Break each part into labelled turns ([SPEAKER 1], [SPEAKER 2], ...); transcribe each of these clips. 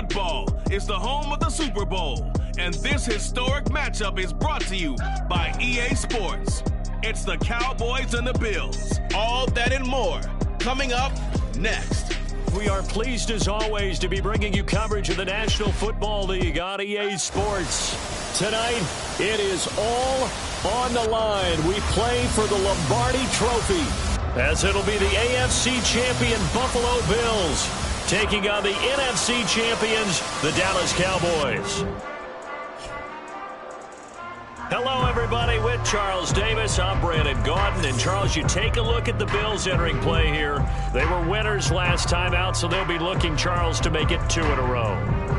[SPEAKER 1] Football is the home of the Super Bowl, and this historic matchup is brought to you by EA Sports. It's the Cowboys and the Bills. All that and more coming up next.
[SPEAKER 2] We are pleased, as always, to be bringing you coverage of the National Football League on EA Sports. Tonight, it is all on the line. We play for the Lombardi Trophy, as it'll be the AFC champion Buffalo Bills taking on the NFC champions, the Dallas Cowboys. Hello, everybody. With Charles Davis, I'm Brandon Gaudin. And, Charles, you take a look at the Bills entering play here. They were winners last time out, so they'll be looking, Charles, to make it 2 in a row.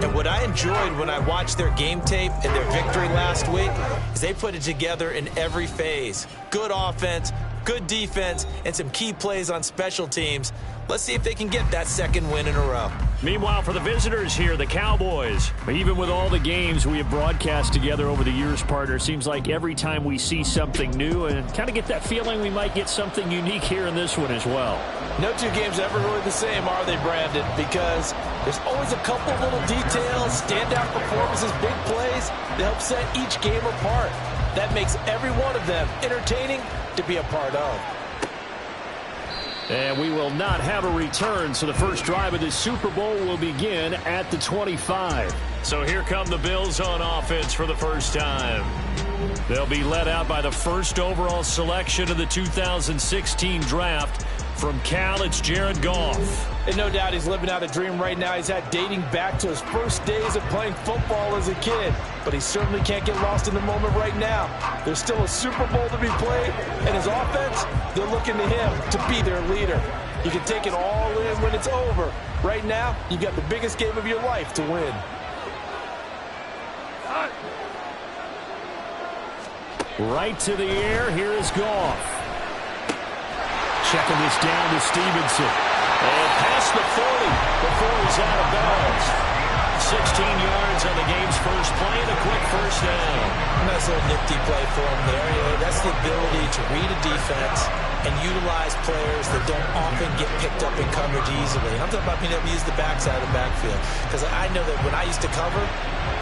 [SPEAKER 3] And what I enjoyed when I watched their game tape and their victory last week is they put it together in every phase. Good offense, good defense, and some key plays on special teams. Let's see if they can get that second win in a row.
[SPEAKER 2] Meanwhile, for the visitors here, the Cowboys, even with all the games we have broadcast together over the years, partner, seems like every time we see something new and kind of get that feeling we might get something unique here in this one as well.
[SPEAKER 4] No two games are ever really the same, are they, Brandon? Because there's always a couple little details, standout performances, big plays that help set each game apart. That makes every one of them entertaining to be a part of.
[SPEAKER 2] And we will not have a return, so the first drive of this Super Bowl will begin at the 25. So here come the Bills on offense for the first time. They'll be led out by the first overall selection of the 2016 draft. From Cal, it's Jared Goff.
[SPEAKER 4] And no doubt he's living out a dream right now. He's had dating back to his first days of playing football as a kid. But he certainly can't get lost in the moment right now. There's still a Super Bowl to be played, and his offense, they're looking to him to be their leader. You can take it all in when it's over. Right now, you've got the biggest game of your life to win.
[SPEAKER 2] Right to the air, here is Goff. Checking this down to Stevenson. And past the 40 before he's out of bounds. 16 yards on the game's first play and a quick first down.
[SPEAKER 3] Nice little nifty play for him there. That's the ability to read a defense and utilize players that don't often get picked up in coverage easily. And I'm talking about being able to use the backside of the backfield. Because I know that when I used to cover,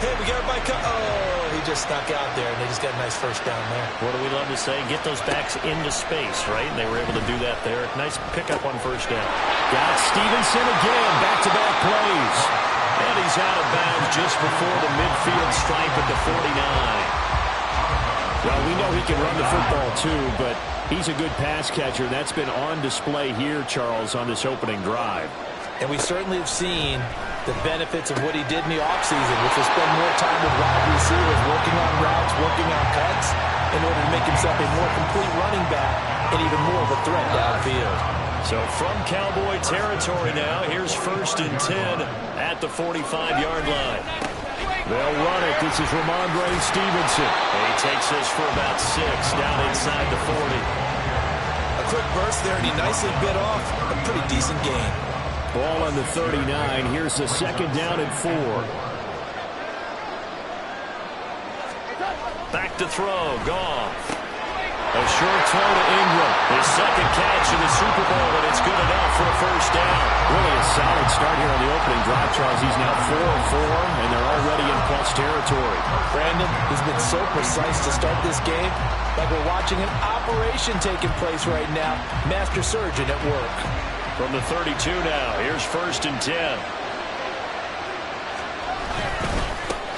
[SPEAKER 3] hey, we got my oh, he just snuck out there, and they just got a nice first down there.
[SPEAKER 2] What do we love to say? Get those backs into space, right? And they were able to do that there. Nice pickup on first down. Got Stevenson again, back-to-back plays. And he's out of bounds just before the midfield stripe at the 49. Well, we know he can run the football too, but he's a good pass catcher. That's been on display here, Charles, on this opening drive.
[SPEAKER 4] And we certainly have seen the benefits of what he did in the offseason, which was spend more time with wide receivers, working on routes, working on cuts, in order to make himself a more complete running back and even more of a threat downfield.
[SPEAKER 2] So from Cowboy territory now, here's 1st and 10 at the 45-yard line. They'll run it. This is Ramondre Stevenson. And he takes this for about 6 down inside the 40.
[SPEAKER 3] A quick burst there, and he nicely bit off a pretty decent gain.
[SPEAKER 2] Ball on the 39. Here's the 2nd down and 4. Back to throw. Goff. A short throw to Ingram. His 2nd catch in the Super Bowl, and it's good enough for a first down. Really a solid start here on the opening drive, Charles. He's now 4-4, and they're already in plus territory.
[SPEAKER 4] Brandon, he's been so precise to start this game, like we're watching an operation taking place right now. Master surgeon at work.
[SPEAKER 2] From the 32 now, here's 1st and 10.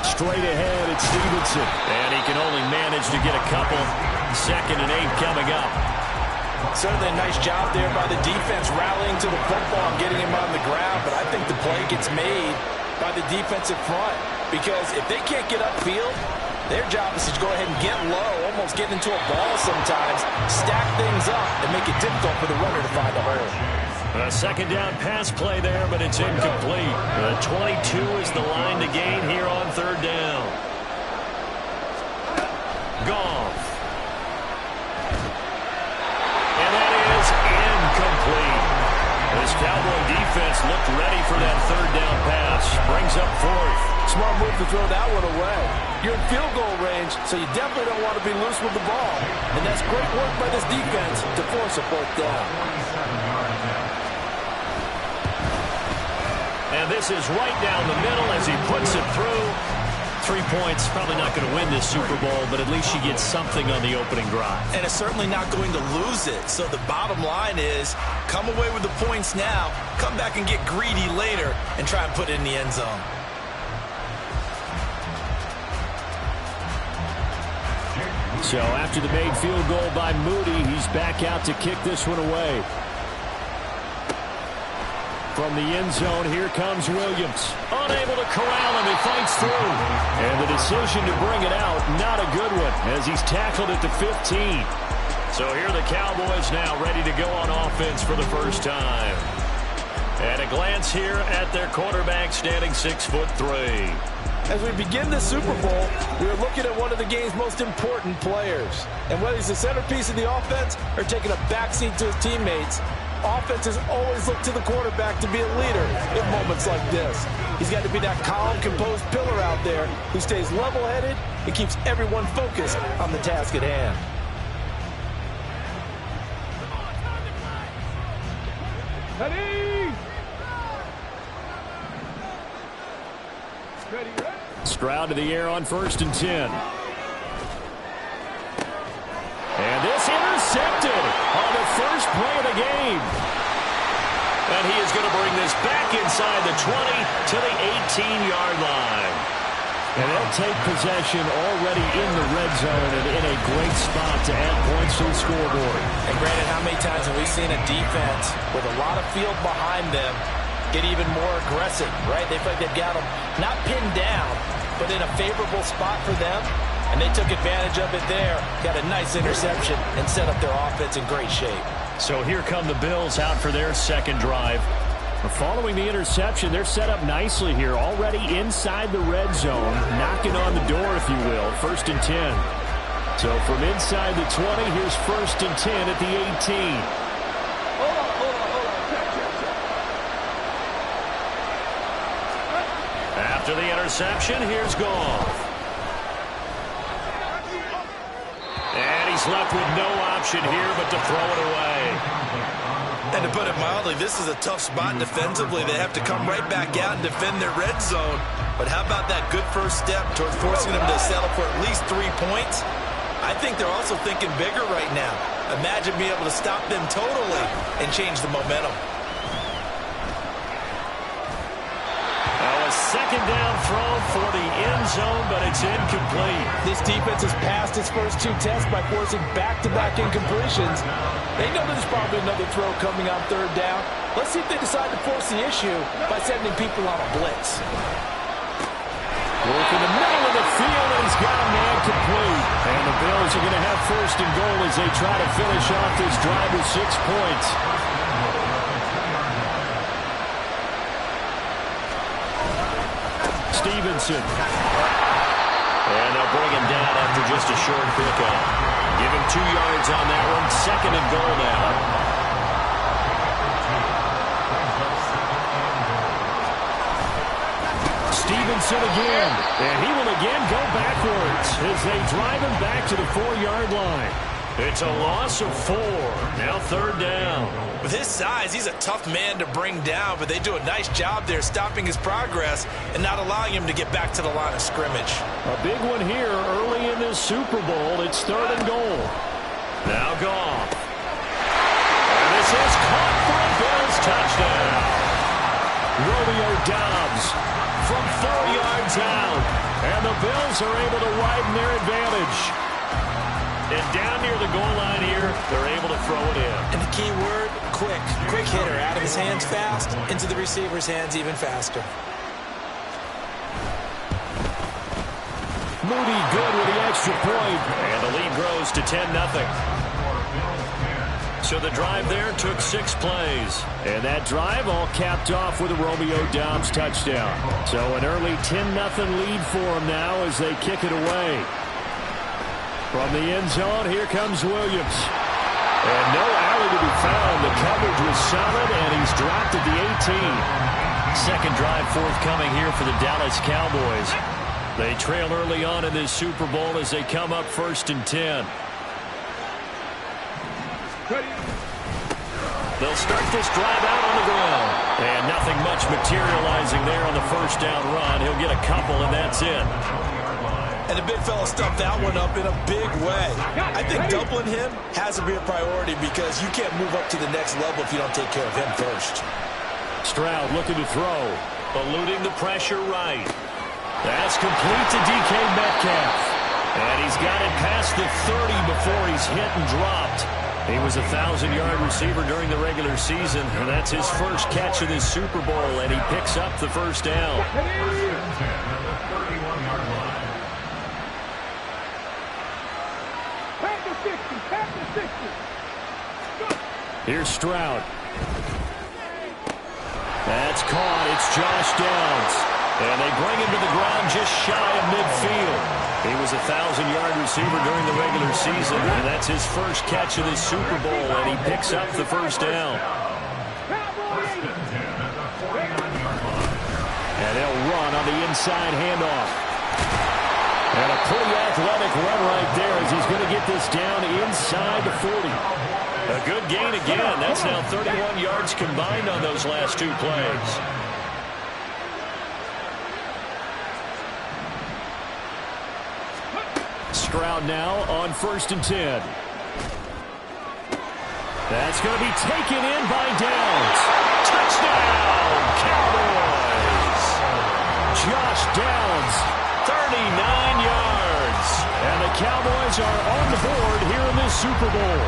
[SPEAKER 2] Straight ahead, it's Stevenson. And he can only manage to get a couple. 2nd and 8 coming up.
[SPEAKER 4] Certainly a nice job there by the defense rallying to the football and getting him on the ground, but I think the play gets made by the defensive front because if they can't get upfield, their job is to go ahead and get low, almost get into a ball sometimes, stack things up, and make it difficult for the runner to find a hole.
[SPEAKER 2] A 2nd down pass play there, but it's incomplete. The 22 is the line to gain here on 3rd down. Goff. And that is incomplete. This Cowboy defense looked ready for that 3rd down pass. Brings up 4th.
[SPEAKER 4] Smart move to throw that one away. You're in field goal range, so you definitely don't want to be loose with the ball. And that's great work by this defense to force a 4th down.
[SPEAKER 2] And this is right down the middle as he puts it through. 3 points, probably not going to win this Super Bowl, but at least she gets something on the opening drive.
[SPEAKER 3] And it's certainly not going to lose it. So the bottom line is, come away with the points now, come back and get greedy later, and try and put it in the end zone.
[SPEAKER 2] So after the made field goal by Moody, he's back out to kick this one away. From the end zone, here comes Williams. Unable to corral him, he fights through. And the decision to bring it out, not a good one, as he's tackled at the 15. So here are the Cowboys now ready to go on offense for the first time. And a glance here at their quarterback, standing 6'3".
[SPEAKER 4] As we begin the Super Bowl, we're looking at one of the game's most important players. And whether he's the centerpiece of the offense or taking a backseat to his teammates, offenses always look to the quarterback to be a leader in moments like this. He's got to be that calm, composed pillar out there who stays level-headed and keeps everyone focused on the task at hand.
[SPEAKER 2] Stroud to the air on 1st and 10. And this intercepted on the first play of the game. And he is going to bring this back inside the 20 to the 18-yard line. And they'll take possession already in the red zone and in a great spot to add points to the scoreboard.
[SPEAKER 3] And granted, how many times have we seen a defense with a lot of field behind them get even more aggressive, right? They feel like they've got them not pinned down, but in a favorable spot for them. And they took advantage of it there, got a nice interception, and set up their offense in great shape.
[SPEAKER 2] So here come the Bills out for their second drive. Following the interception, they're set up nicely here, already inside the red zone, knocking on the door, if you will, 1st and 10. So from inside the 20, here's 1st and 10 at the 18. After the interception, here's Goff. And he's left with no option here but to throw it away.
[SPEAKER 3] And to put it mildly, this is a tough spot defensively. They have to come right back out and defend their red zone. But how about that good first step towards forcing them to settle for at least 3 points? I think they're also thinking bigger right now. Imagine being able to stop them totally and change the momentum.
[SPEAKER 2] Second down throw for the end zone, but it's incomplete.
[SPEAKER 4] This defense has passed its first 2 tests by forcing back-to-back incompletions. They know there's probably another throw coming on 3rd down. Let's see if they decide to force the issue by sending people on a blitz.
[SPEAKER 2] Work in the middle of the field, and he's got a man complete. And the Bills are going to have 1st and goal as they try to finish off this drive with 6 points. Stevenson. And they'll bring him down after just a short pickup. Give him 2 yards on that one. 2nd and goal now. Stevenson again. And he will again go backwards as they drive him back to the 4-yard line. It's a loss of 4. Now 3rd down.
[SPEAKER 3] With his size, he's a tough man to bring down, but they do a nice job there stopping his progress and not allowing him to get back to the line of scrimmage.
[SPEAKER 2] A big one here early in this Super Bowl. It's 3rd and goal. Now Goff. And this is caught for a Bills touchdown. Romeo Doubs from 4 yards out. And the Bills are able to widen their advantage. And down near the goal line here, they're able to throw it in.
[SPEAKER 3] And the key word, quick. Quick hitter. Out of his hands fast, into the receiver's hands even faster.
[SPEAKER 2] Moody good with the extra point. And the lead grows to 10-0. So the drive there took 6 plays. And that drive all capped off with a Romeo Doubs touchdown. So an early 10-0 lead for them now as they kick it away. From the end zone, here comes Williams. And no alley to be found. The coverage was solid, and he's dropped at the 18. Second drive forthcoming here for the Dallas Cowboys. They trail early on in this Super Bowl as they come up 1st and 10. They'll start this drive out on the ground. And nothing much materializing there on the first down run. He'll get a couple, and that's it.
[SPEAKER 4] And the big fella stuffed that one up in a big way. I think doubling him has to be a priority because you can't move up to the next level if you don't take care of him first.
[SPEAKER 2] Stroud looking to throw. Eluding the pressure right. That's complete to DK Metcalf. And he's got it past the 30 before he's hit and dropped. He was a 1,000-yard receiver during the regular season, and that's his first catch in this Super Bowl, and he picks up the first down. Here's Stroud. That's caught. It's Josh Downs. And they bring him to the ground just shy of midfield. He was a 1,000-yard receiver during the regular season, and that's his first catch of this Super Bowl, and he picks up the first down. And they'll run on the inside handoff. And a pretty athletic run right there as he's going to get this down inside the 40. A good gain again. That's now 31 yards combined on those last two plays. Stroud now on 1st and 10. That's going to be taken in by Downs. Touchdown, Cowboys! Josh Downs, 39 yards. And the Cowboys are on the board here in this Super Bowl.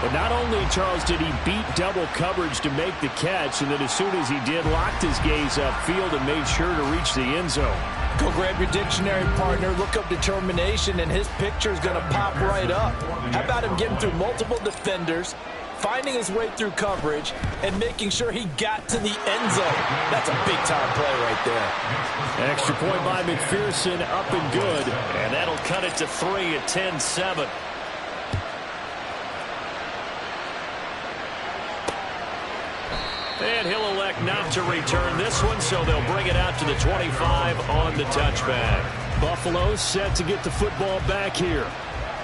[SPEAKER 2] But not only, Charles, did he beat double coverage to make the catch, and then as soon as he did, locked his gaze upfield and made sure to reach the end zone.
[SPEAKER 4] Go grab your dictionary, partner. Look up determination, and his picture is going to pop right up. How about him getting through multiple defenders, finding his way through coverage, and making sure he got to the end zone? That's a big-time play right there.
[SPEAKER 2] Extra point by McPherson, up and good. And that'll cut it to 3 at 10-7. And he'll elect not to return this one, so they'll bring it out to the 25 on the touchback. Buffalo set to get the football back here.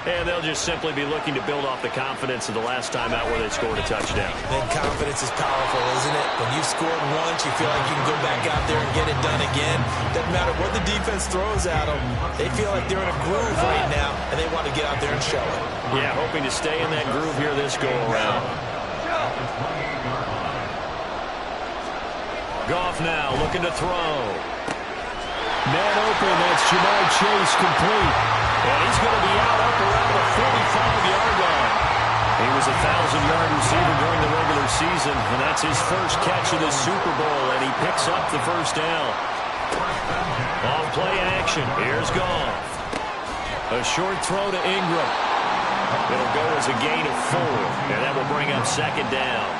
[SPEAKER 2] And they'll just simply be looking to build off the confidence of the last time out where they scored a touchdown.
[SPEAKER 3] And confidence is powerful, isn't it? When you've scored once, you feel like you can go back out there and get it done again. Doesn't matter what the defense throws at them. They feel like they're in a groove right now, and they want to get out there and show it.
[SPEAKER 2] Yeah, hoping to stay in that groove here this go-around. Goff now looking to throw. Man open, that's Jamar Chase complete. And he's going to be out up around the 45-yard line. He was a 1,000-yard receiver during the regular season, and that's his first catch of the Super Bowl, and he picks up the first down. Off play action, here's Goff. A short throw to Ingram. It'll go as a gain of 4, and that will bring up 2nd down.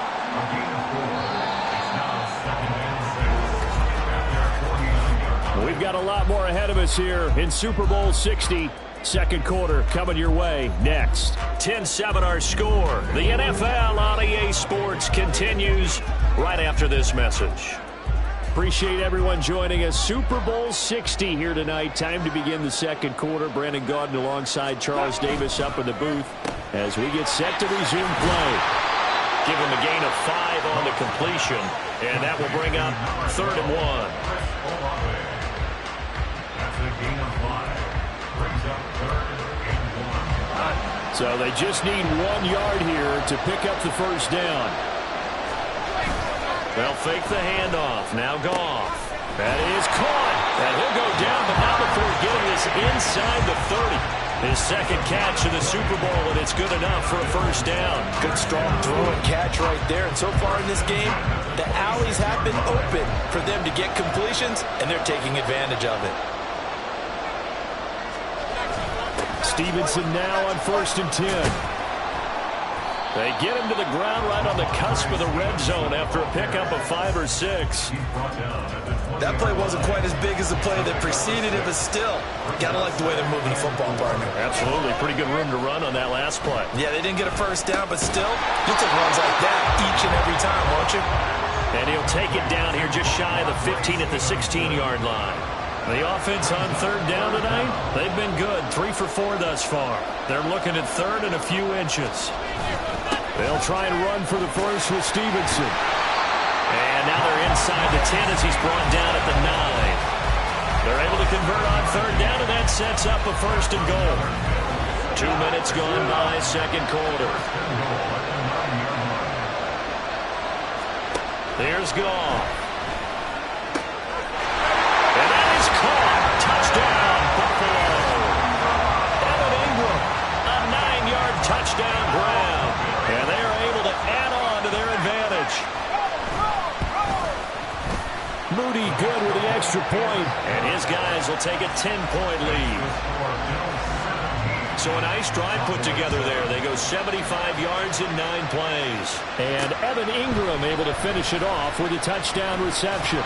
[SPEAKER 2] We've got a lot more ahead of us here in Super Bowl 60. Second quarter coming your way next. 10-7 our score. The NFL on EA Sports continues right after this message. Appreciate everyone joining us. Super Bowl 60 here tonight. Time to begin the second quarter. Brandon Gaudin alongside Charles Davis up in the booth as we get set to resume play. Give him a gain of 5 on the completion, and that will bring up 3rd and 1. So they just need 1 yard here to pick up the first down. They'll fake the handoff. Now Goff. That is caught. And he'll go down, but not before getting this inside the 30. His second catch of the Super Bowl, and it's good enough for a first down.
[SPEAKER 4] Good strong throw and catch right there. And so far in this game, the alleys have been open for them to get completions, and they're taking advantage of it.
[SPEAKER 2] Stevenson now on 1st and 10. They get him to the ground right on the cusp of the red zone after a pickup of 5 or 6.
[SPEAKER 4] That play wasn't quite as big as the play that preceded it, but still, gotta like the way they're moving the football, partner.
[SPEAKER 2] Absolutely. Pretty good room to run on that last play.
[SPEAKER 4] Yeah, they didn't get a first down, but still, you'll take runs like that each and every time, won't you?
[SPEAKER 2] And he'll take it down here just shy of the 15 at the 16-yard line. The offense on 3rd down tonight, they've been good. 3 for 4 thus far. They're looking at 3rd and a few inches. They'll try and run for the first with Stevenson. And now they're inside the 10 as he's brought down at the 9. They're able to convert on third down, and that sets up a first and goal. 2 minutes gone by, second quarter. There's Goff. And that is caught. Touchdown, Buffalo. Evan Ingram, a 9-yard touchdown grab. And they are able to add on to their advantage. Moody good with the extra point. And his guys will take a 10-point lead. So a nice drive put together there. They go 75 yards in 9 plays. And Evan Ingram able to finish it off with a touchdown reception.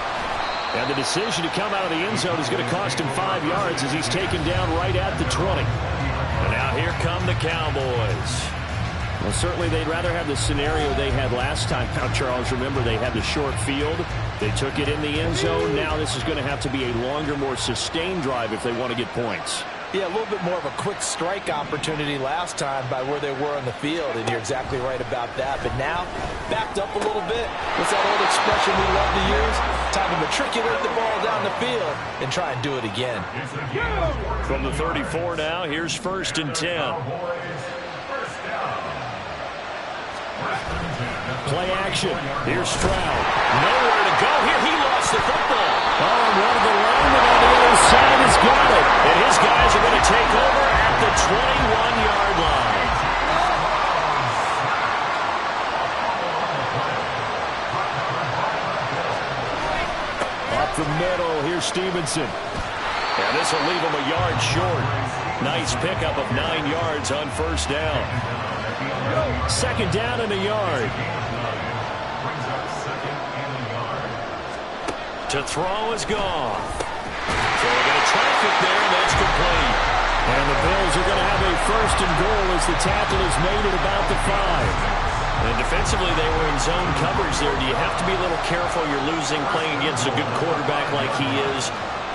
[SPEAKER 2] And the decision to come out of the end zone is going to cost him 5 yards as he's taken down right at the 20. And now here come the Cowboys. Well, certainly they'd rather have the scenario they had last time. Now, Charles, remember, they had the short field. They took it in the end zone. Now this is going to have to be a longer, more sustained drive if they want to get points.
[SPEAKER 4] Yeah, a little bit more of a quick strike opportunity last time by where they were on the field, and you're exactly right about that. But now, backed up a little bit. What's that old expression we love to use? Time to matriculate the ball down the field and try and do it again.
[SPEAKER 2] From the 34 now, here's first and 10. Play action. Here's Stroud. Nowhere to go here. He lost the football. Oh, and one of the linemen on the other side has got it. And his guys are going to take over at the 21-yard line. Up the middle. Here's Stevenson. And this will leave him a yard short. Nice pickup of 9 yards on first down. Second down and a yard. To throw is gone. So we're going to traffic there, and that's complete. And the Bills are going to have a first and goal as the tackle is made at about the 5. And defensively, they were in zone coverage there. Do you have to be a little careful? You're losing playing against a good quarterback like he is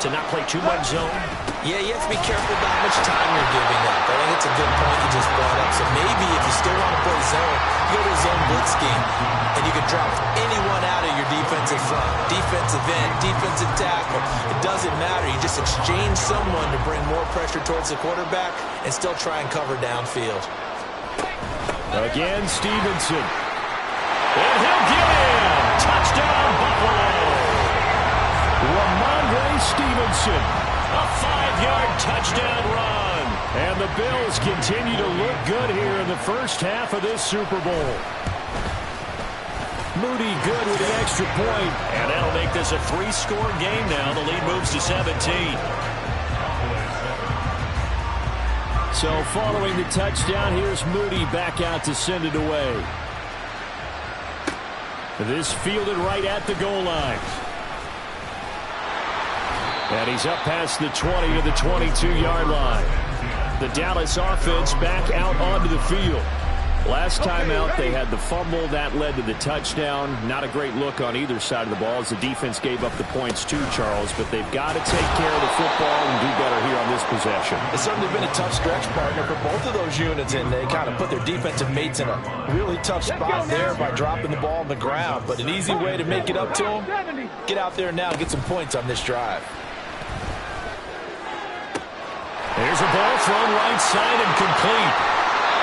[SPEAKER 2] to not play too much zone?
[SPEAKER 3] Yeah, you have to be careful about how much time you're giving up. I think it's a good point you just brought up. So maybe if you still want to play zone, you go to a zone blitz scheme, and you can drop anyone out of your defensive front. Defensive end, defensive tackle. It doesn't matter. You just exchange someone to bring more pressure towards the quarterback and still try and cover downfield.
[SPEAKER 2] Again, Stevenson. And he'll get in. Touchdown, Buffalo. Ramondre Stevenson. A 5-yard touchdown run. And the Bills continue to look good here in the first half of this Super Bowl. Moody good with the extra point. And that'll make this a 3-score game now. The lead moves to 17. So following the touchdown, here's Moody back out to send it away. This fielded right at the goal line. And he's up past the 20 to the 22-yard line. The Dallas offense back out onto the field. Last time out, they had the fumble. That led to the touchdown. Not a great look on either side of the ball as the defense gave up the points too, Charles. But they've got to take care of the football and do better here on this possession.
[SPEAKER 4] It's certainly been a tough stretch, partner, for both of those units, and they kind of put their defensive mates in a really tough spot there by dropping the ball on the ground. But an easy way to make it up to them, get out there now and get some points on this drive.
[SPEAKER 2] There's a ball thrown right side and complete.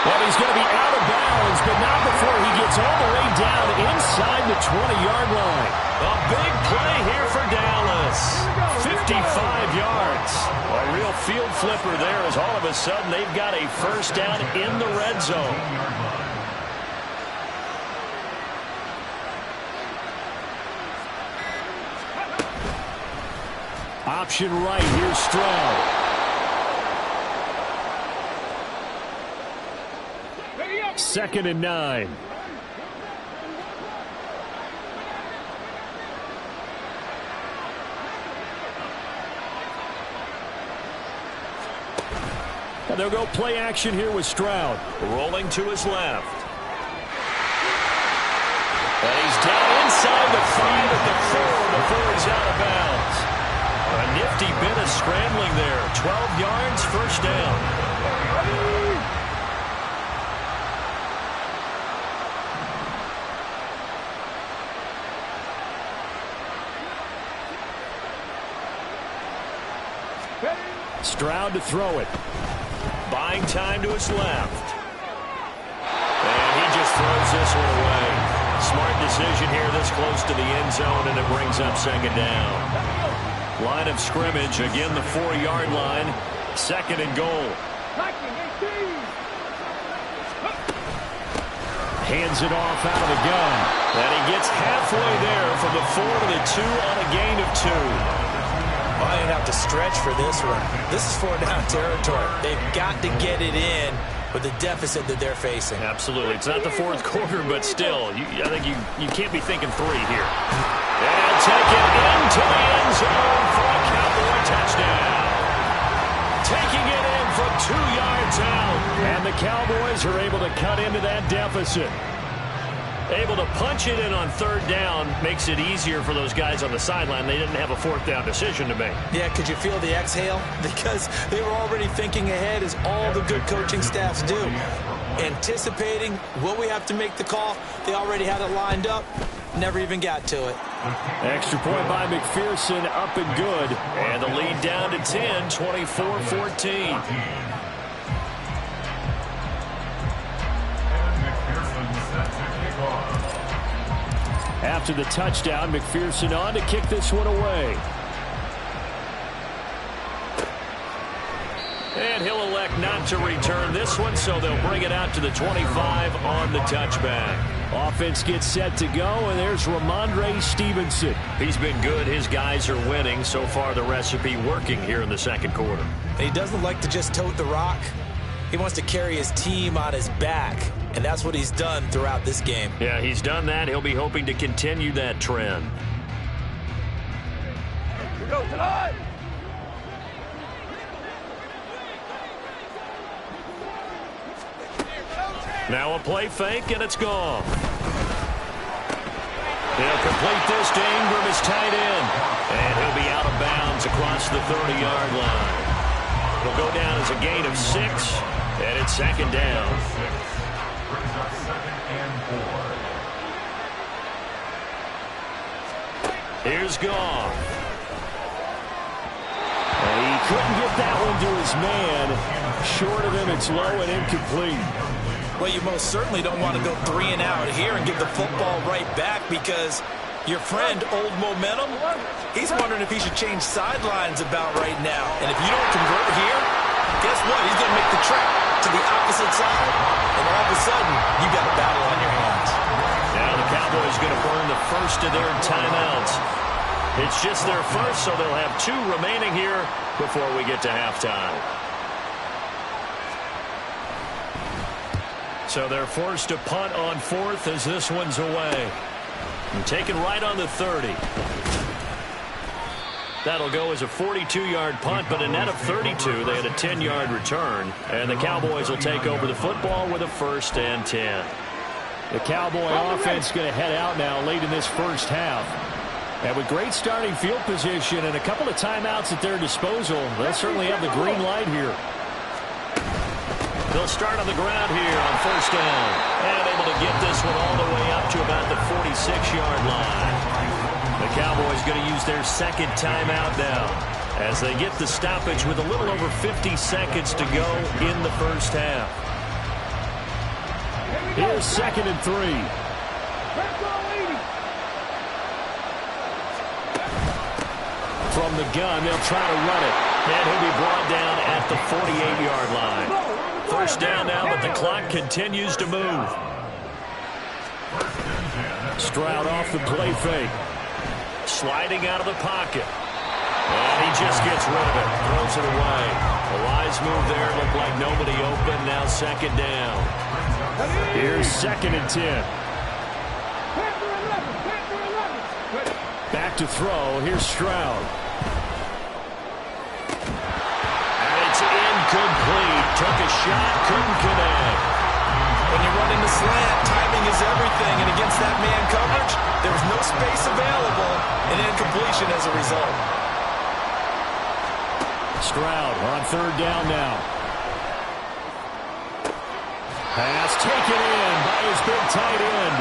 [SPEAKER 2] Well, he's going to be out of bounds, but not before he gets all the way down inside the 20-yard line. A big play here for Dallas. 55 yards. A real field flipper there as all of a sudden they've got a first down in the red zone. Option right, here's Stroud. Second and 9. And they'll go play action here with Stroud. Rolling to his left. And he's down inside the 5 at the 4 before he's out of bounds. A nifty bit of scrambling there. 12 yards, first down. Stroud to throw it. Buying time to his left. And he just throws this one away. Smart decision here this close to the end zone, and it brings up second down. Line of scrimmage, again the 4-yard line. Second and goal. Hands it off out of the gun. And he gets halfway there from the 4 to the 2 on a gain of 2.
[SPEAKER 3] Might have to stretch for this one. This is 4-down territory. They've got to get it in with the deficit that they're facing.
[SPEAKER 2] Absolutely. It's not the fourth quarter, but still, I think you can't be thinking 3 here. And he'll take it into the end zone for a Cowboy touchdown. Taking it in from 2 yards out. And the Cowboys are able to cut into that deficit. Able to punch it in on 3rd down makes it easier for those guys on the sideline. They didn't have a 4th down decision to make.
[SPEAKER 3] Yeah, could you feel the exhale? Because they were already thinking ahead, as all the good coaching staffs do. Anticipating, will we have to make the call? They already had it lined up. Never even got to it.
[SPEAKER 2] Extra point by McPherson, up and good. And the lead down to 10, 24-14. After the touchdown, McPherson on to kick this one away. And he'll elect not to return this one, so they'll bring it out to the 25 on the touchback. Offense gets set to go, and there's Ramondre Stevenson. He's been good. His guys are winning. So far, the recipe working here in the second quarter.
[SPEAKER 3] And he doesn't like to just tote the rock. He wants to carry his team on his back, and that's what he's done throughout this game.
[SPEAKER 2] Yeah, he's done that. He'll be hoping to continue that trend.
[SPEAKER 5] Here we go tonight.
[SPEAKER 2] Now a play fake, and it's gone. He'll complete this to Ingram, his tight end. And he'll be out of bounds across the 30-yard line. He'll go down as a gain of 6, and it's second down. Here's Goff. And he couldn't get that one to his man. Short of him, it's low and incomplete.
[SPEAKER 3] Well, you most certainly don't want to go 3 and out here and give the football right back, because your friend, Old Momentum, he's wondering if he should change sidelines about right now. And if you don't convert here, guess what? He's going to make the trek to the opposite side, and all of a sudden, you got a battle on your hands.
[SPEAKER 2] Now the Cowboys going to burn the first of their timeouts. It's just their first, so they'll have 2 remaining here before we get to halftime. So they're forced to punt on 4th as this one's away. And taken right on the 30. That'll go as a 42-yard punt, but a net of 32. They had a 10-yard return. And the Cowboys will take over the football with a 1st and 10. The Cowboy offense going to head out now late in this first half. And with great starting field position and a couple of timeouts at their disposal, they'll certainly have the green light here. They'll start on the ground here on 1st down. And able to get this one all the way up to about the 46-yard line. The Cowboys going to use their 2nd timeout now as they get the stoppage with a little over 50 seconds to go in the first half. Here's 2nd and 3. From the gun, they'll try to run it. And he'll be brought down at the 48-yard line. 1st down now, but the clock continues to move. Stroud off the play fake. Sliding out of the pocket. And he just gets rid of it. Throws it away. A wise move there. Looked like nobody open. Now 2nd down. Here's 2nd and 10. Back to throw. Here's Stroud. Incomplete. Took a shot, couldn't connect.
[SPEAKER 3] When you're running the slant, timing is everything. And against that man coverage, there was no space available, and incompletion as a result.
[SPEAKER 2] Stroud on 3rd down now. Pass taken in by his big tight end.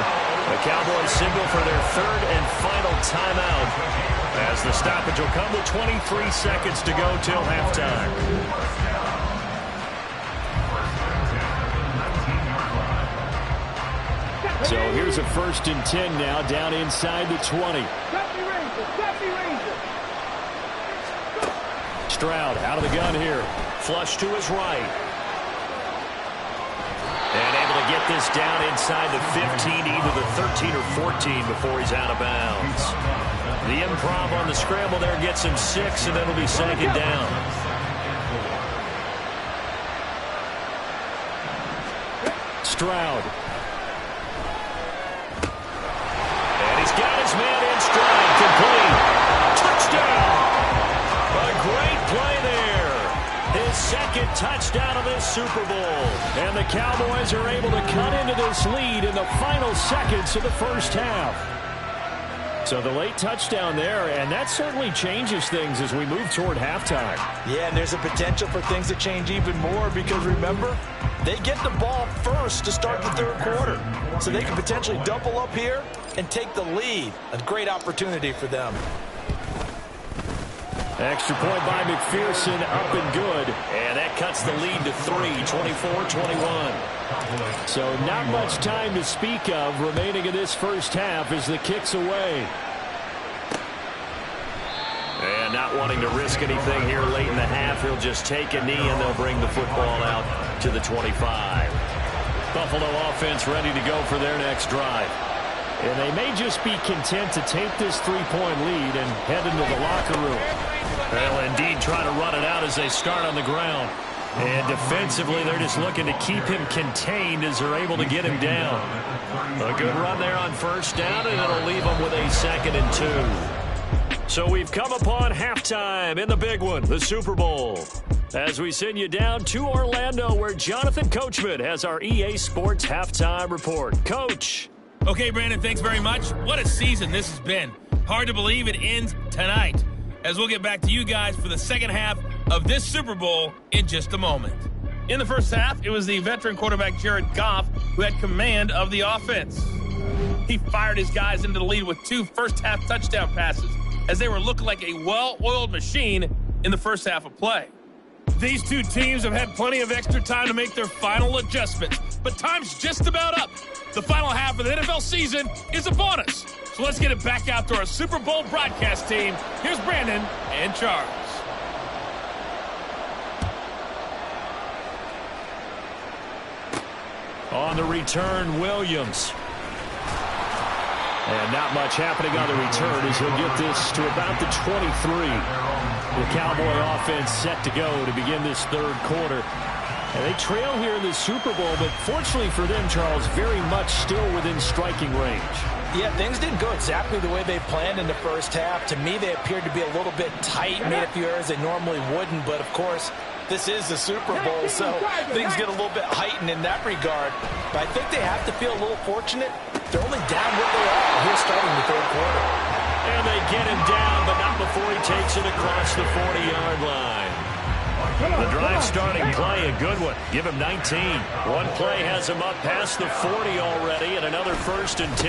[SPEAKER 2] The Cowboys signal for their third and final timeout as the stoppage will come with 23 seconds to go till halftime. So here's a 1st and 10 now down inside the 20. Stroud out of the gun here. Flush to his right. And able to get this down inside the 15, either the 13 or 14 before he's out of bounds. The improv on the scramble there gets him 6, and it'll be 2nd down. Stroud. And he's got his man in stride. Complete. Touchdown. A great play there. His 2nd touchdown of this Super Bowl. And the Cowboys are able to cut into this lead in the final seconds of the first half. So the late touchdown there, and that certainly changes things as we move toward halftime.
[SPEAKER 4] Yeah, and there's a potential for things to change even more because, remember, they get the ball first to start the 3rd quarter. So they can potentially double up here and take the lead. A great opportunity for them.
[SPEAKER 2] Extra point by McPherson, up and good. And that cuts the lead to 3, 24-21. So not much time to speak of remaining in this first half as the kick's away. And not wanting to risk anything here late in the half, he'll just take a knee and they'll bring the football out to the 25. Buffalo offense ready to go for their next drive. And they may just be content to take this 3-point lead and head into the locker room. They'll indeed try to run it out as they start on the ground. And defensively, they're just looking to keep him contained as they're able to get him down. A good run there on 1st down, and it'll leave them with a 2nd and 2. So we've come upon halftime in the big one, the Super Bowl. As we send you down to Orlando, where Jonathan Coachman has our EA Sports halftime report. Coach.
[SPEAKER 5] Okay, Brandon, thanks very much. What a season this has been. Hard to believe it ends tonight, as we'll get back to you guys for the second half of this Super Bowl in just a moment. In the first half, it was the veteran quarterback Jared Goff who had command of the offense. He fired his guys into the lead with 2 first-half touchdown passes, as they were looking like a well-oiled machine in the first half of play. These two teams have had plenty of extra time to make their final adjustments, but time's just about up. The final half of the NFL season is upon us. So let's get it back out to our Super Bowl broadcast team. Here's Brandon and Charles.
[SPEAKER 2] On the return, Williams. And not much happening on the return as he'll get this to about the 23. The Cowboy offense set to go to begin this 3rd quarter. And they trail here in the Super Bowl, but fortunately for them, Charles, very much still within striking range.
[SPEAKER 4] Yeah, things didn't go exactly the way they planned in the first half. To me, they appeared to be a little bit tight, made a few errors they normally wouldn't. But, of course, this is the Super Bowl, so things get a little bit heightened in that regard. But I think they have to feel a little fortunate. They're only down what they are here starting the 3rd quarter.
[SPEAKER 2] And they get him down, but not before he takes it across the 40-yard line. The drive starting play, a good one. Give him 19. One play has him up past the 40 already, and another 1st and 10.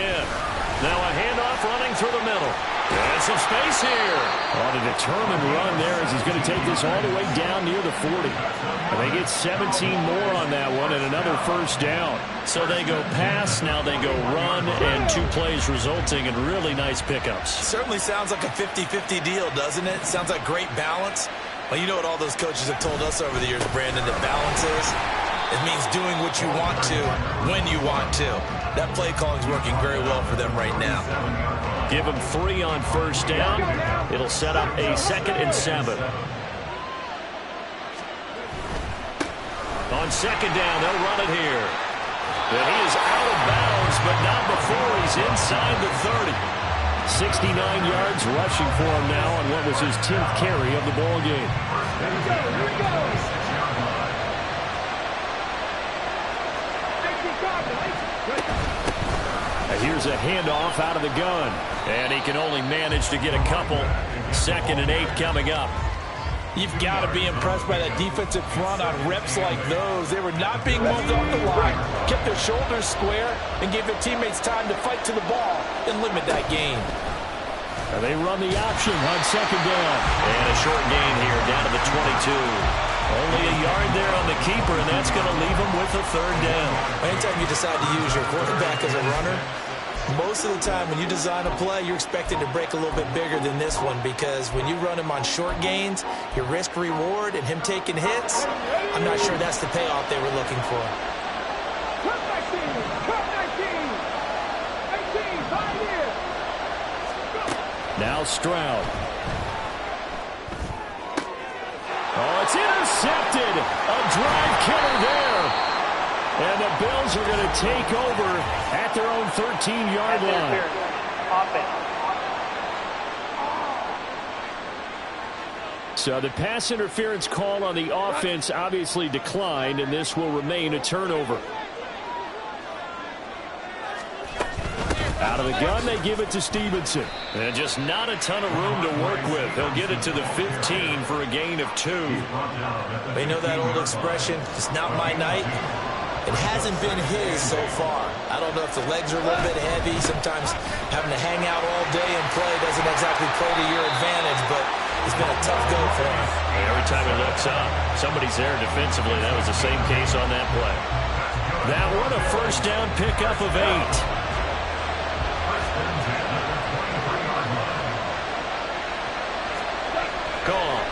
[SPEAKER 2] Now a handoff running through the middle. And some space here. On a determined run there as he's going to take this all the way down near the 40. And they get 17 more on that one and another 1st down. So they go pass, now they go run, and 2 plays resulting in really nice pickups.
[SPEAKER 4] Certainly sounds like a 50-50 deal, doesn't it? Sounds like great balance. Well, you know what all those coaches have told us over the years, Brandon, that balance is? It means doing what you want to when you want to. That play calling is working very well for them right now.
[SPEAKER 2] Give them 3 on 1st down. It'll set up a 2nd and 7. On 2nd down, they'll run it here. And he is out of bounds, but not before he's inside the 30. 69 yards rushing for him now on what was his 10th carry of the ball game.
[SPEAKER 6] Here we go.
[SPEAKER 2] Here's a handoff out of the gun. And he can only manage to get a couple. 2nd and 8 coming up.
[SPEAKER 4] You've got to be impressed by that defensive front on reps like those. They were not being moved off the line, kept their shoulders square, and gave their teammates time to fight to the ball and limit that gain.
[SPEAKER 2] And they run the option on second down. And a short gain here, down to the 22. Only a yard there on the keeper, and that's going to leave them with a third down.
[SPEAKER 3] Anytime you decide to use your quarterback as a runner, most of the time when you design a play, you're expected to break a little bit bigger than this one, because when you run him on short gains, your risk-reward and him taking hits, I'm not sure that's the payoff they were looking for.
[SPEAKER 6] Cut 19, 18, 5 years.
[SPEAKER 2] Now Stroud. Oh, it's intercepted. A drive killer there. And the Bills are going to take over at their own 13-yard line. So the pass interference call on the offense obviously declined, and this will remain a turnover. Out of the gun, they give it to Stevenson. And just not a ton of room to work with. He'll get it to the 15 for a gain of 2.
[SPEAKER 3] They know that old expression, it's not my night. It hasn't been his so far. I don't know if the legs are a little bit heavy. Sometimes having to hang out all day and play doesn't exactly play to your advantage, but it's been a tough go for him.
[SPEAKER 2] Every time he looks up, somebody's there defensively. That was the same case on that play. That one, a first down pickup of 8. Gone.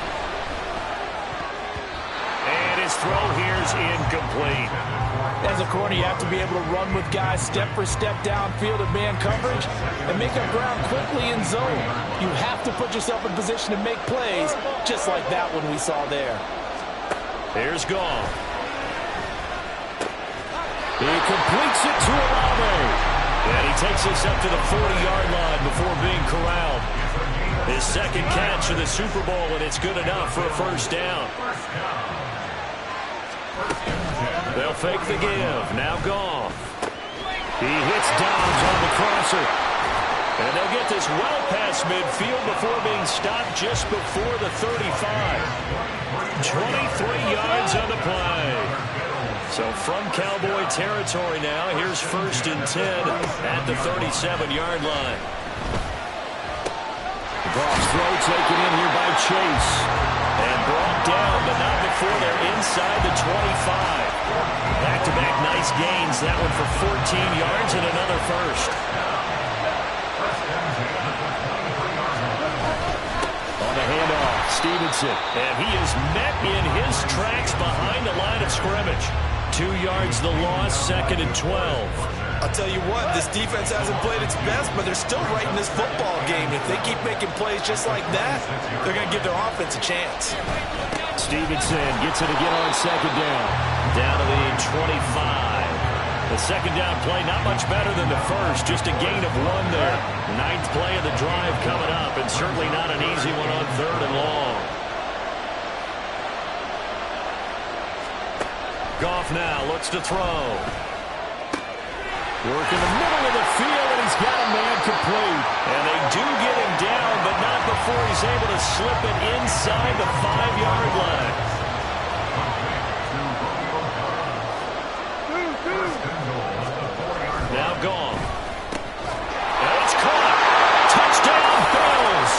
[SPEAKER 2] And his throw here's incomplete.
[SPEAKER 4] As a corner, you have to be able to run with guys step for step downfield in man coverage and make up ground quickly in zone. You have to put yourself in position to make plays, just like that one we saw there.
[SPEAKER 2] Here's Gone. He completes it to Olave. And he takes this up to the 40-yard line before being corralled. His second catch of the Super Bowl, and it's good enough for a first down. They'll fake the give. Now Gone. He hits Dobbs on the crosser. And they'll get this well past midfield before being stopped just before the 35. 23 yards on the play. So from Cowboy territory now, here's 1st and 10 at the 37-yard line. Goff's throw taken in here by Chase. And brought down, but not before they're inside the 25. Back-to-back nice gains. That one for 14 yards and another first. On the handoff, Stevenson. And he is met in his tracks behind the line of scrimmage. 2 yards the loss, 2nd and 12.
[SPEAKER 3] I'll tell you what, this defense hasn't played its best, but they're still right in this football game. If they keep making plays just like that, they're going to give their offense a chance.
[SPEAKER 2] Stevenson gets it again on second down. Down to the 25. The second down play, not much better than the first, just a gain of 1 there. 9th play of the drive coming up, and certainly not an easy one on 3rd and long. Goff now looks to throw. Work in the middle of the field, and he's got a man complete. And they do get him down, but not before he's able to slip it inside the 5-yard line. Now Gone. And it's caught. Touchdown, Bills.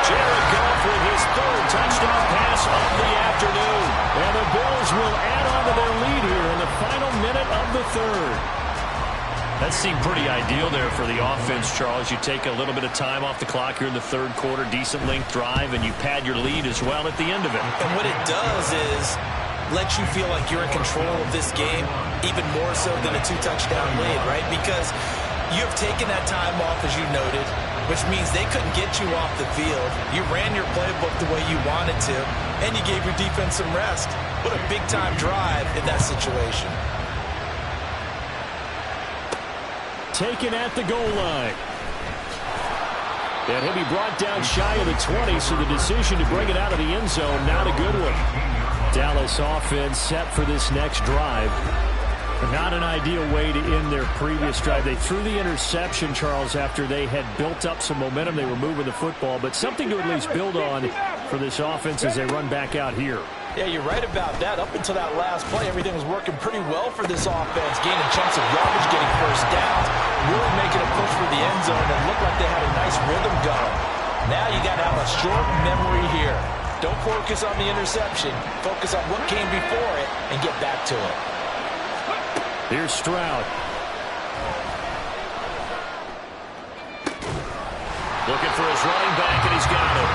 [SPEAKER 2] Jared Goff with his 3rd touchdown pass of the afternoon. And the Bills will add on to their lead here in the final minute of the 3rd. That seemed pretty ideal there for the offense, Charles. You take a little bit of time off the clock here in the 3rd quarter, decent length drive, and you pad your lead as well at the end of it.
[SPEAKER 3] And what it does is let you feel like you're in control of this game, even more so than a 2-touchdown lead, right? Because you have taken that time off, as you noted, which means they couldn't get you off the field. You ran your playbook the way you wanted to, and you gave your defense some rest. What a big-time drive in that situation.
[SPEAKER 2] Taken at the goal line. And he'll be brought down shy of the 20, so the decision to bring it out of the end zone, not a good one. Dallas offense set for this next drive. Not an ideal way to end their previous drive. They threw the interception, Charles, after they had built up some momentum. They were moving the football, but something to at least build on for this offense as they run back out here.
[SPEAKER 4] Yeah, you're right about that. Up until that last play, everything was working pretty well for this offense. Gaining chunks of yardage, getting first downs, really making a push for the end zone, and looked like they had a nice rhythm going. Now you got to have a short memory here. Don't focus on the interception. Focus on what came before it and get back to it.
[SPEAKER 2] Here's Stroud. Looking for his running back, and he's got it.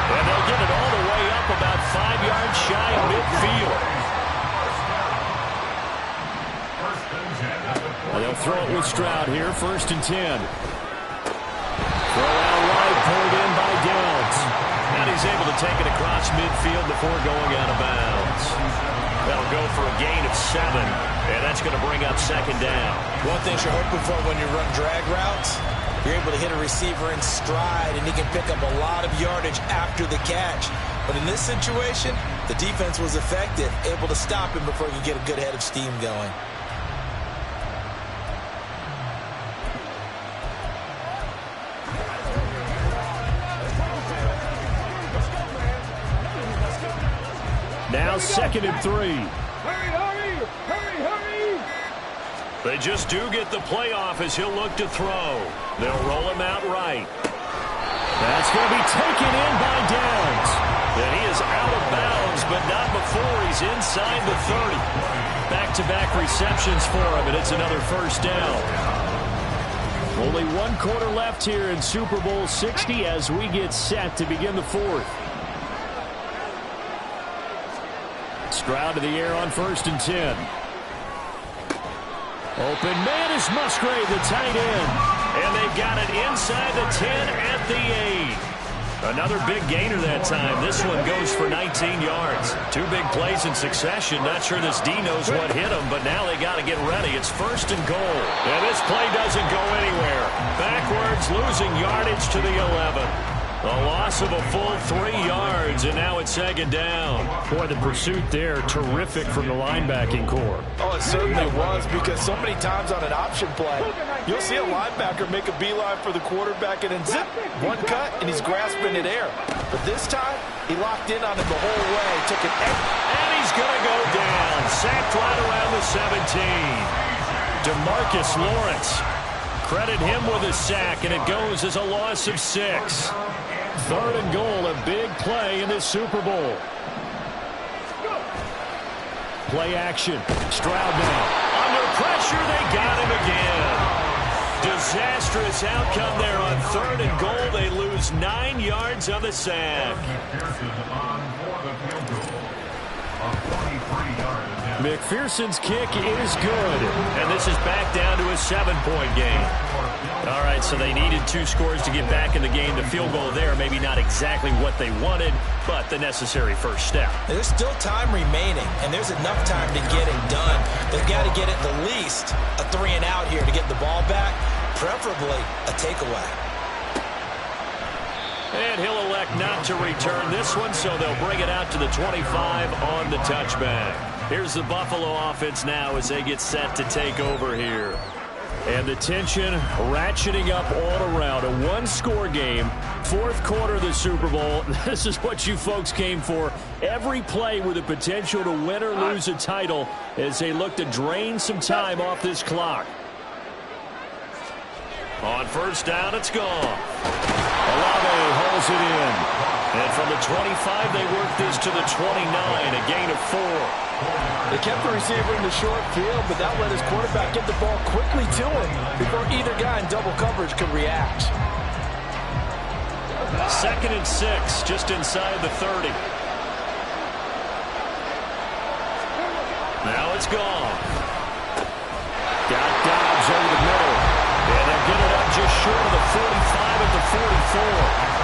[SPEAKER 2] And they'll get it all the way up about 5 yards shy of midfield. Well, they'll throw it with Stroud here, 1st and 10. Throw out wide, pulled in by Downs. And he's able to take it across midfield before going out of bounds. That'll go for a gain of 7, and that's going to bring up 2nd down.
[SPEAKER 3] One thing you're hoping for when you run drag routes, you're able to hit a receiver in stride, and he can pick up a lot of yardage after the catch. But in this situation, the defense was effective, able to stop him before he could get a good head of steam going.
[SPEAKER 2] Now 2nd and 3.
[SPEAKER 6] Hurry, hurry, hurry!
[SPEAKER 2] They just do get the playoff as he'll look to throw. They'll roll him out right. That's going to be taken in by Downs. And he is out of bounds, but not before he's inside the 30. Back-to-back receptions for him, and it's another 1st down. Only 1 quarter left here in Super Bowl 60 as we get set to begin the 4th. Stroud to the air on 1st and 10. Open man is Musgrave, the tight end. And they've got it inside the 10 at the 8. Another big gainer that time. This one goes for 19 yards. 2 big plays in succession. Not sure this D knows what hit him, but now they got to get ready. It's 1st and goal. And this play doesn't go anywhere. Backwards, losing yardage to the 11. A loss of a full 3 yards, and now it's 2nd down. Boy, the pursuit there, terrific from the linebacking core.
[SPEAKER 4] Oh, it certainly was, because so many times on an option play, you'll see a linebacker make a beeline for the quarterback and then zip, 1 cut, and he's grasping it air. But this time, he locked in on him the whole way, took it,
[SPEAKER 2] and he's going to go down. Sacked right around the 17. DeMarcus Lawrence. Credit him with a sack, and it goes as a loss of 6. 3rd and goal, a big play in this Super Bowl. Play action. Stroud now. Under pressure, they got him again. Disastrous outcome there on 3rd and goal. They lose 9 yards on the sack. McPherson's kick is good. And this is back down to a 7-point game. All right, so they needed 2 scores to get back in the game. The field goal there, maybe not exactly what they wanted, but the necessary first step.
[SPEAKER 3] There's still time remaining, and there's enough time to get it done. They've got to get at the least a 3-and-out here to get the ball back, preferably a takeaway.
[SPEAKER 2] And he'll elect not to return this one, so they'll bring it out to the 25 on the touchback. Here's the Buffalo offense now as they get set to take over here. And the tension ratcheting up all around. A 1-score game, 4th quarter of the Super Bowl. This is what you folks came for. Every play with the potential to win or lose a title as they look to drain some time off this clock. On 1st down, it's gone. Olave holds it in. And from the 25, they work this to the 29, a gain of 4.
[SPEAKER 4] They kept the receiver in the short field, but that let his quarterback get the ball quickly to him before either guy in double coverage could react.
[SPEAKER 2] 2nd and 6, just inside the 30. Now it's gone. Got Dobbs over the middle. And they'll get it up just short of the 45 at the 44.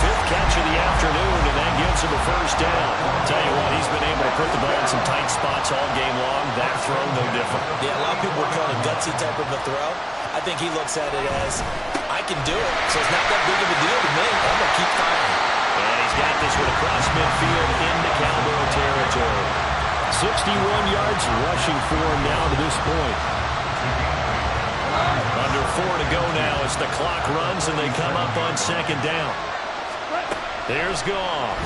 [SPEAKER 2] 5th catch of the afternoon, and that gives him a 1st down. Tell you what, he's been able to put the ball in some tight spots all game long. That throw, no different.
[SPEAKER 3] Yeah, a lot of people would call it a gutsy type of a throw. I think he looks at it as, I can do it, so it's not that big of a deal to me. I'm going to keep firing.
[SPEAKER 2] And he's got this one across midfield into Cowboy territory. 61 yards rushing for him now to this point. Under 4 to go now as the clock runs and they come up on second down. There's Goff.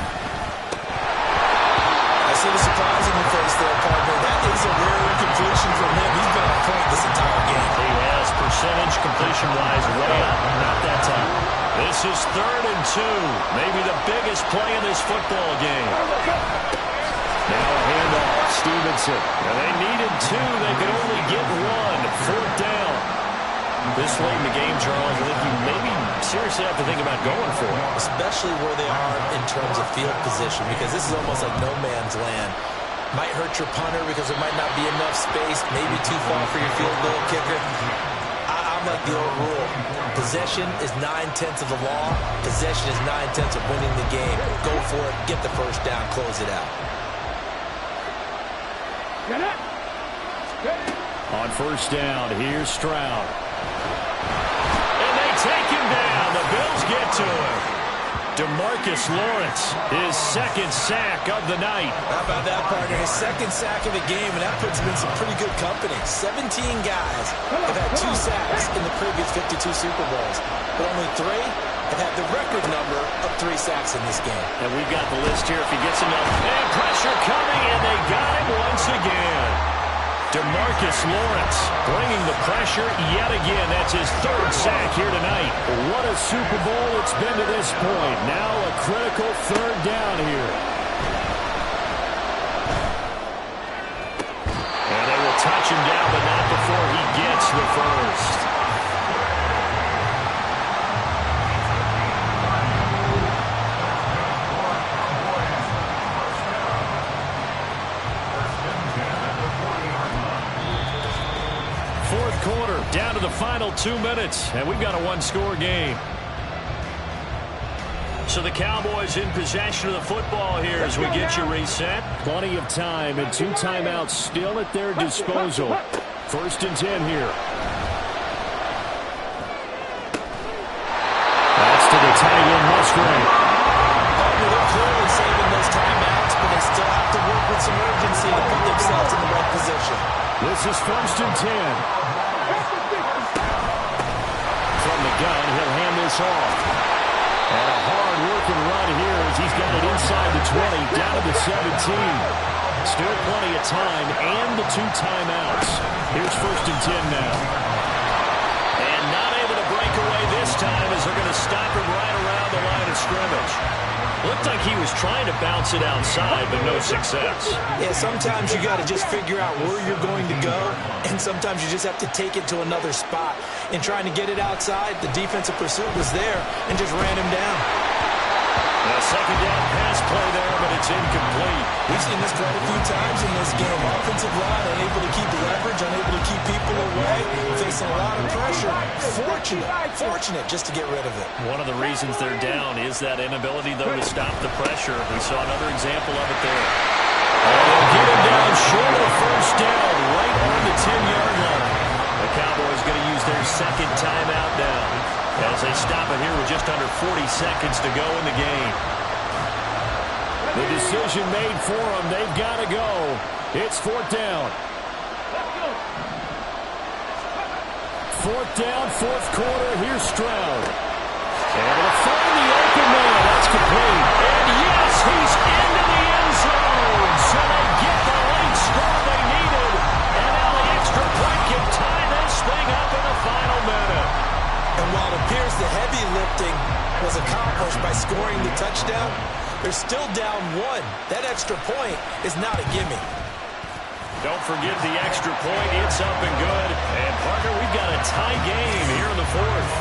[SPEAKER 3] I see the surprise in your face there, partner. That is a rare incompletion from him. He's been on point this entire game.
[SPEAKER 2] He has percentage completion-wise way up, not that time. This is 3rd and 2. Maybe the biggest play in this football game. Now a handoff, Stevenson. And they needed 2. They could only get 1. 4th down. This late in the game, Charles, I think you maybe seriously have to think about going for it.
[SPEAKER 3] Especially where they are in terms of field position, because this is almost like no man's land. Might hurt your punter because there might not be enough space, maybe too far for your field goal kicker. I'm like the old rule. Possession is 9/10 of the law. Possession is 9/10 of winning the game. Go for it, get the first down, close it out.
[SPEAKER 2] On first down, here's Stroud. And they take him down. The Bills get to him. DeMarcus Lawrence, his 2nd sack of the night.
[SPEAKER 3] How about that, partner? His 2nd sack of the game, and that puts him in some pretty good company. 17 guys have had 2 sacks in the previous 52 Super Bowls, but only 3 have had the record number of 3 sacks in this game.
[SPEAKER 2] And we've got the list here if he gets enough. And pressure coming, and they got him once again. DeMarcus Lawrence bringing the pressure yet again. That's his 3rd sack here tonight. What a Super Bowl it's been to this point. Now a critical 3rd down here. And they will touch him down, but not before he gets the first. Quarter, down to the final 2 minutes, and we've got a 1-score game. So the Cowboys in possession of the football here as we get you reset. Plenty of time and 2 timeouts still at their disposal. 1st and 10 here. That's to the tight end, Musgrave.
[SPEAKER 3] They're clearly saving those timeouts, but they still have to work with some urgency to put themselves in the right position.
[SPEAKER 2] This is 1st and 10. From the gun, he'll hand this off. And a hard-working run here as he's got it inside the 20, down to the 17. Still plenty of time and the 2 timeouts. Here's 1st and 10 now. And not able to break away this time as they're going to stop him right around the line of scrimmage. Looked like he was trying to bounce it outside, but no success.
[SPEAKER 3] Yeah, sometimes you got to just figure out where you're going to go, and sometimes you just have to take it to another spot. In trying to get it outside, the defensive pursuit was there and just ran him down.
[SPEAKER 2] A 2nd down pass play there, but it's incomplete.
[SPEAKER 3] We've seen this quite a few times in this game. Offensive line unable to keep leverage, unable to keep people away, facing a lot of pressure. Fortunate just to get rid of it.
[SPEAKER 2] One of the reasons they're down is that inability, though, to stop the pressure. We saw another example of it there. They'll get him down short of the 1st down, right on the 10-yard line. The Cowboys going to use their 2nd timeout now as they stop it here with just under 40 seconds to go in the game. The decision made for them. They've got to go. It's 4th down. 4th down, 4th quarter. Here's Stroud. Able to find the open man. That's complete. And yes, he's into the end zone. So they get the late score they needed. And now the extra point can tie this thing up in the final minute.
[SPEAKER 3] And while it appears the heavy lifting was accomplished by scoring the touchdown, they're still down 1. That extra point is not a gimme.
[SPEAKER 2] Don't forget the extra point. It's up and good. And, partner, we've got a tie game here in the 4th.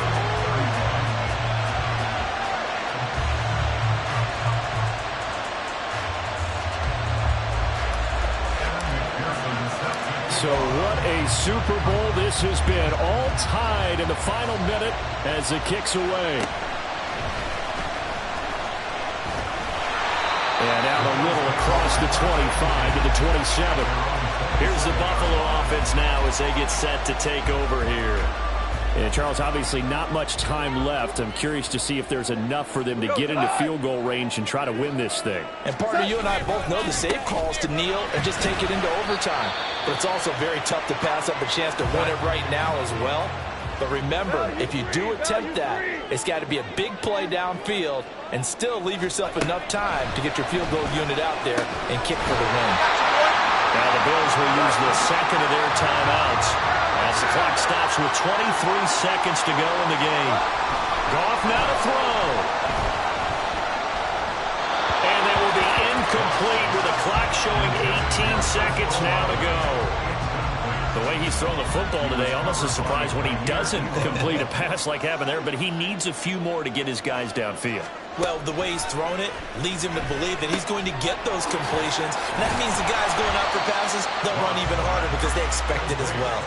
[SPEAKER 2] So what a Super Bowl this has been. All tied in the final minute as it kicks away. And out a little across the 25 to the 27. Here's the Buffalo offense now as they get set to take over here. And Charles, obviously not much time left. I'm curious to see if there's enough for them to get into field goal range and try to win this thing.
[SPEAKER 4] And partner, you and I both know the safe calls to kneel and just take it into overtime. But it's also very tough to pass up a chance to win it right now as well. But remember, if you do attempt that, it's got to be a big play downfield and still leave yourself enough time to get your field goal unit out there and kick for the win.
[SPEAKER 2] Now the Bills will use the second of their timeouts as the clock stops with 23 seconds to go in the game. Goff now to throw. And that will be incomplete with the clock showing 18 seconds now to go. The way he's thrown the football today, almost a surprise when he doesn't complete a pass like happened there, but he needs a few more to get his guys downfield.
[SPEAKER 3] Well, the way he's thrown it leads him to believe that he's going to get those completions. And that means the guys going out for passes, they'll run even harder because they expect it as well.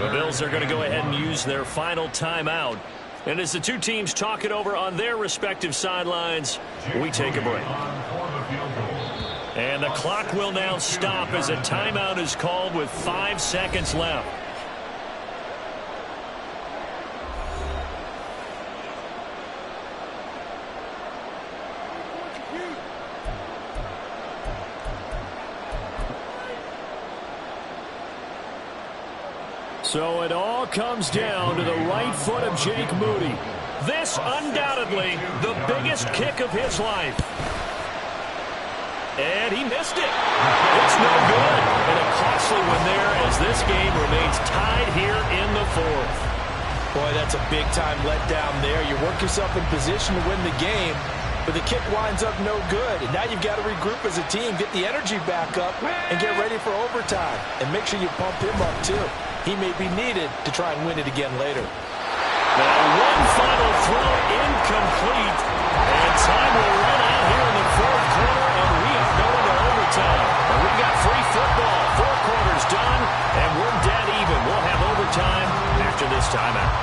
[SPEAKER 2] The Bills are going to go ahead and use their final timeout. And as the two teams talk it over on their respective sidelines, we take a break. And the clock will now stop as a timeout is called with 5 seconds left. So it all comes down to the right foot of Jake Moody. This undoubtedly the biggest kick of his life. And he missed it. It's no good. And a costly one there as this game remains tied here in the fourth.
[SPEAKER 4] Boy, that's a big-time letdown there. You work yourself in position to win the game, but the kick winds up no good. And now you've got to regroup as a team, get the energy back up, and get ready for overtime. And make sure you pump him up, too. He may be needed to try and win it again later.
[SPEAKER 2] Now one final throw incomplete. And time will run out here in the fourth quarter, and we are going to overtime. And we got free football. 4 quarters done, and we're dead even. We'll have overtime after this timeout.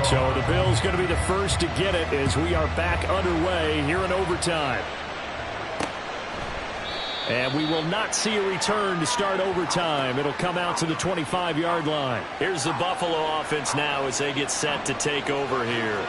[SPEAKER 2] So the Bills going to be the first to get it as we are back underway here in overtime. And we will not see a return to start overtime. It'll come out to the 25-yard line. Here's the Buffalo offense now as they get set to take over here.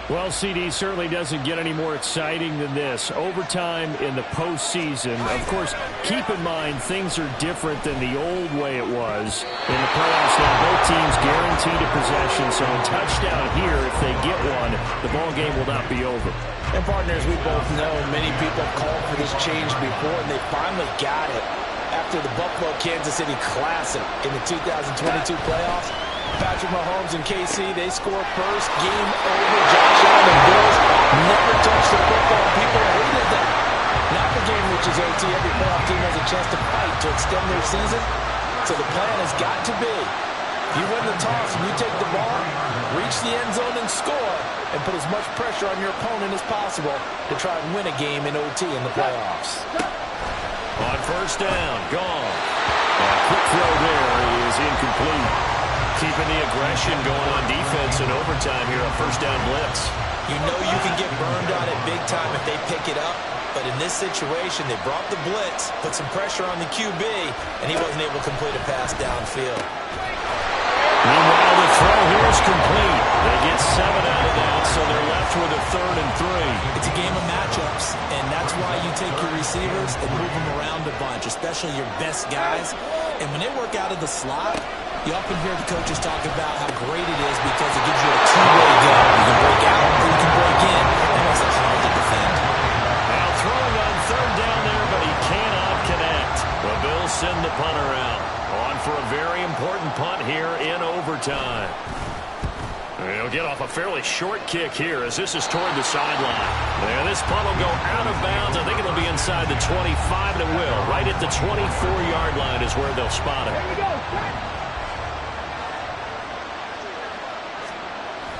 [SPEAKER 2] Well, CD, certainly doesn't get any more exciting than this. Overtime in the postseason. Of course, keep in mind things are different than the old way it was. In the playoffs now, both teams guaranteed a possession. So a touchdown here, if they get one, the ball game will not be over.
[SPEAKER 4] And partners, we both know many people have called for this change before, and they finally got it after the Buffalo-Kansas City Classic in the 2022 playoffs. Patrick Mahomes and KC, they score first. Game over. Josh Allen and Bills never touched the football. People hated that. Now the game reaches OT. Every playoff team has a chance to fight to extend their season. So the plan has got to be, you win the toss and you take the ball, reach the end zone and score, and put as much pressure on your opponent as possible to try and win a game in OT in the playoffs.
[SPEAKER 2] On first down, gone. A quick throw there is incomplete. Keeping the aggression going on defense in overtime here on first down blitz.
[SPEAKER 3] You know you can get burned on it big time if they pick it up, but in this situation, they brought the blitz, put some pressure on the QB, and he wasn't able to complete a pass downfield.
[SPEAKER 2] Meanwhile, the throw here is complete. They get 7 out of that, so they're left with a 3rd and 3.
[SPEAKER 3] It's a game of matchups, and that's why you take your receivers and move them around a bunch, especially your best guys. And when they work out of the slot, you often hear the coaches talk about how great it is because it gives you a two-way go. You can break out or you can break in. That makes it hard to defend.
[SPEAKER 2] Now throwing on 3rd down there, but he cannot connect. The Bills send the punter out. On for a very important punt here in overtime. He'll get off a fairly short kick here as this is toward the sideline. And this punt will go out of bounds. I think it'll be inside the 25, and it will. Right at the 24-yard line is where they'll spot it.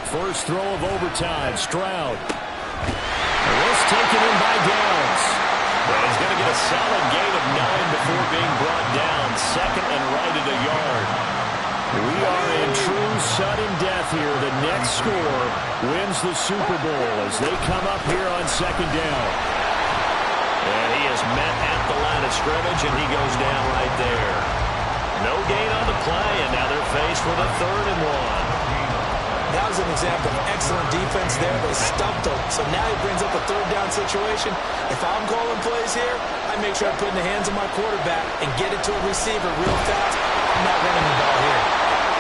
[SPEAKER 2] First throw of overtime. Stroud. This taken in by Downs. Well, he's going to get a solid gain of 9 before being brought down. Second and right at a yard. We are in true sudden death here. The next score wins the Super Bowl as they come up here on second down. And he is met at the line of scrimmage, and he goes down right there. No gain on the play, and now they're faced with a 3rd and 1.
[SPEAKER 3] That was an example of excellent defense there. They stumped him. So now he brings up a 3rd down situation. If I'm calling plays here, I make sure I put it in the hands of my quarterback and get it to a receiver real fast. I'm not running the ball here.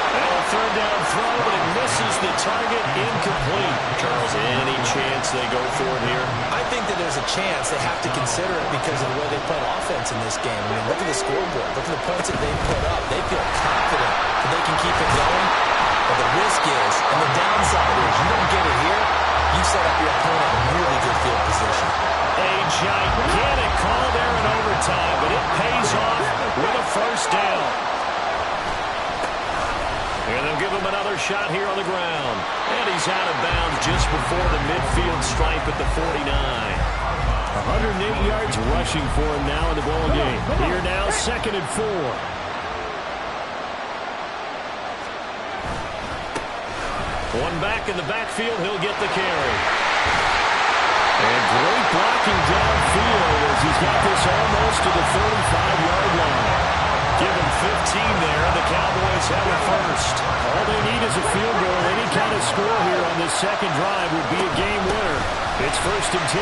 [SPEAKER 2] And a 3rd down throw, but it misses the target. Incomplete. Charles, any chance they go for it here?
[SPEAKER 3] I think that there's a chance. They have to consider it because of the way they played offense in this game. I mean, look at the scoreboard. Look at the points that they put up. They feel confident that they can keep it going. But the risk is, and the downside is, you don't get it here, you set up your opponent in really good field position.
[SPEAKER 2] A gigantic call there in overtime, but it pays off with a 1st down. And they'll give him another shot here on the ground. And he's out of bounds just before the midfield stripe at the 49. 108 yards rushing for him now in the ball game. Here now, 2nd and 4. One back in the backfield, he'll get the carry. And great blocking downfield as he's got this almost to the 35-yard line. Give him 15 there, and the Cowboys have it first. All they need is a field goal. Any kind of score here on this second drive would be a game winner. It's 1st and 10.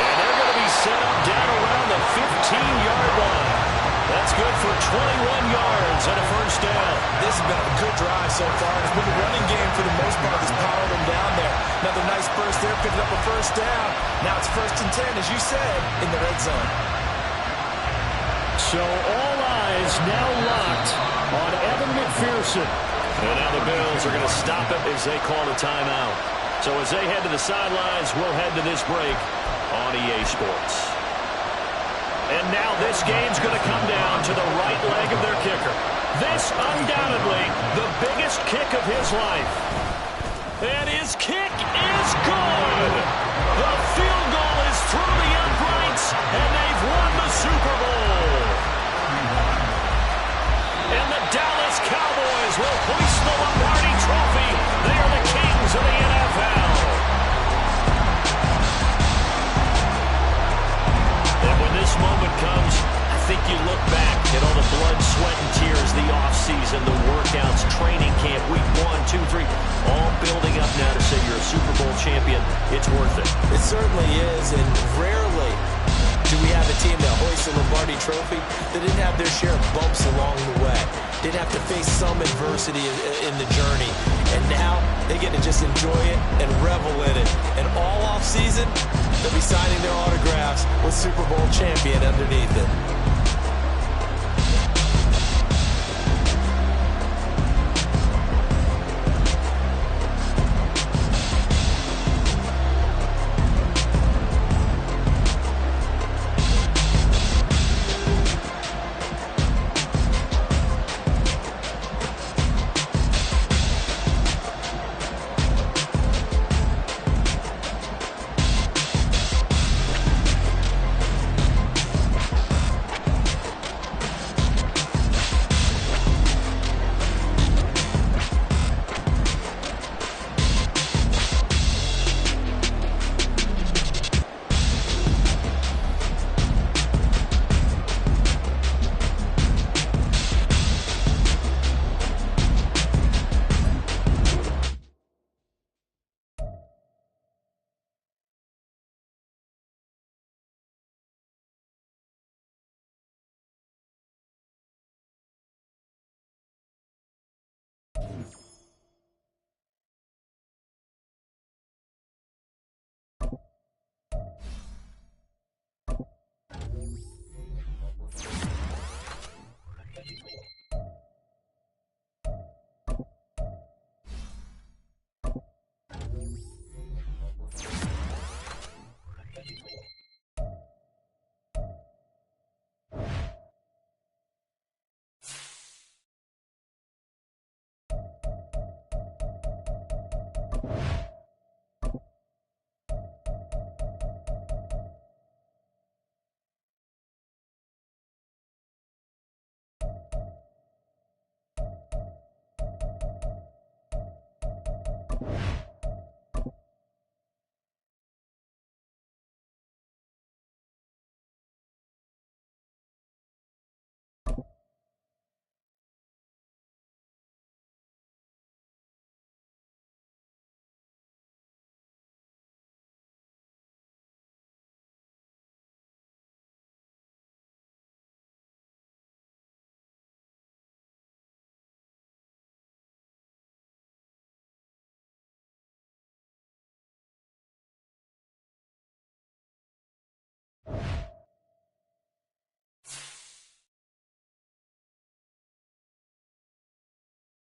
[SPEAKER 2] And they're going to be set up down around the 15-yard line. That's good for 21 yards and a 1st down.
[SPEAKER 3] This has been a good drive so far. It's been a running game for the most part that's powered them down there. Another nice burst there, picking up a 1st down. Now it's 1st and 10, as you said, in the red zone.
[SPEAKER 2] So all eyes now locked on Evan McPherson. And now the Bills are going to stop it as they call a timeout. So as they head to the sidelines, we'll head to this break on EA Sports. And now this game's going to come down to the right leg of their kicker. This undoubtedly the biggest kick of his life. And his kick is good. The field goal is through the uprights, and they've won the Super Bowl. And the Dallas Cowboys will hoist the Lombardi Trophy. They are the kings of the NFL. And when this moment comes, I think you look back at all the blood, sweat, and tears, the offseason, the workouts, training camp, week 1, 2, 3, all building up now to say you're a Super Bowl champion. It's worth it.
[SPEAKER 3] It certainly is, and rarely do we have a team that hoists the Lombardi Trophy that didn't have their share of bumps along the way, didn't have to face some adversity in the journey, and now they get to just enjoy it and revel in it. And all offseason, they'll be signing their autographs with Super Bowl champion underneath it.